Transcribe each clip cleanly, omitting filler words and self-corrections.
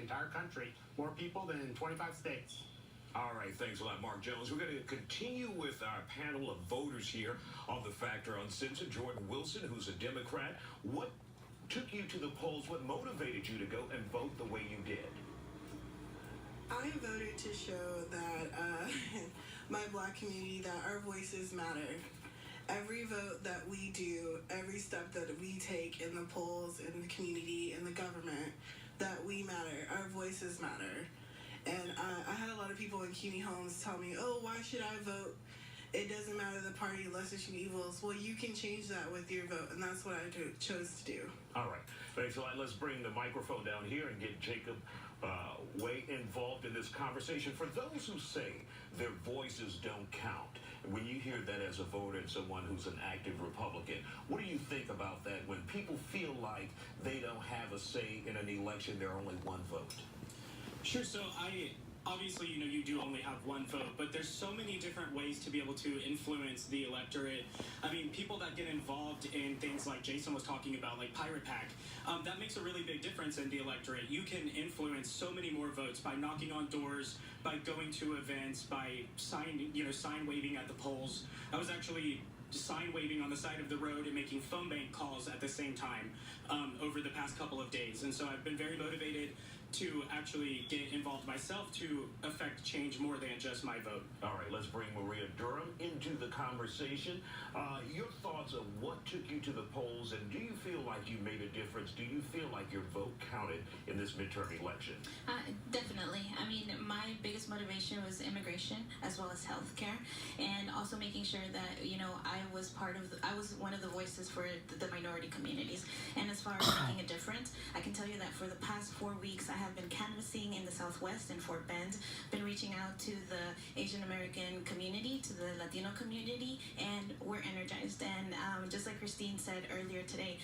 entire country, more people than in 25 states. All right, thanks a lot, Mark Jones. We're going to continue with our panel of voters here on the Factor Uncensored. Jordan Wilson, who's a Democrat. What took you to the polls? What motivated you to go and vote the way you did? I voted to show that my Black community, that our voices matter. Every vote that we do, every step that we take in the polls, in the community, in the government, that we matter. Our voices matter. And I had a lot of people in CUNY homes tell me, oh, why should I vote? It doesn't matter the party, lesser two evils. Well, you can change that with your vote, and that's what I chose to do. All right. Thanks a lot. Let's bring the microphone down here and get Jacob way involved in this conversation. For those who say their voices don't count, when you hear that as a voter and someone who's an active Republican, what do you think about that when people feel like they don't have a say in an election, they're only one vote? Sure. So obviously, you do only have one vote, but there's so many different ways to be able to influence the electorate. I mean, people that get involved in things like Jason was talking about, like Pirate Pack, that makes a really big difference in the electorate. You can influence so many more votes by knocking on doors, by going to events, by sign waving at the polls. I was actually sign waving on the side of the road and making phone bank calls at the same time over the past couple of days. And so I've been very motivated to actually get involved myself to affect change more than just my vote. All right, let's bring Maria Durham into the conversation. Your thoughts on what took you to the polls, and do you feel like you made a difference? Do you feel like your vote counted in this midterm election? Definitely. I mean, my biggest motivation was immigration as well as healthcare, and also making sure that, I was I was one of the voices for the minority communities. And as far as making a difference, I can tell you that for the past 4 weeks, I have been canvassing in the Southwest in Fort Bend, been reaching out to the Asian American community, to the Latino community, and we're energized. And just like Christine said earlier today,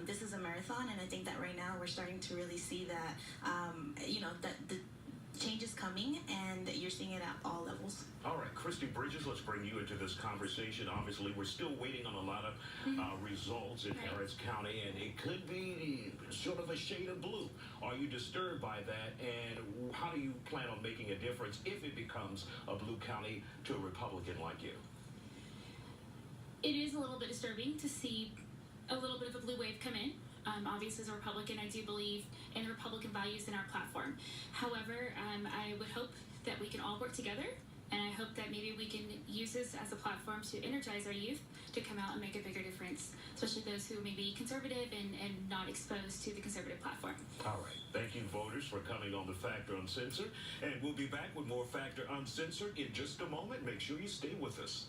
this is a marathon, and I think that right now we're starting to really see that, that the change is coming, and you're seeing it at all levels. All right, Christy Bridges, let's bring you into this conversation. Obviously, we're still waiting on a lot of results in Harris County, and it could be sort of a shade of blue. Are you disturbed by that, and how do you plan on making a difference if it becomes a blue county to a Republican like you? It is a little bit disturbing to see a little bit of a blue wave come in. Obviously, as a Republican, I do believe in Republican values in our platform. However, I would hope that we can all work together, and I hope that maybe we can use this as a platform to energize our youth to come out and make a bigger difference, especially those who may be conservative and not exposed to the conservative platform. All right. Thank you, voters, for coming on the Factor Uncensored. And we'll be back with more Factor Uncensored in just a moment. Make sure you stay with us.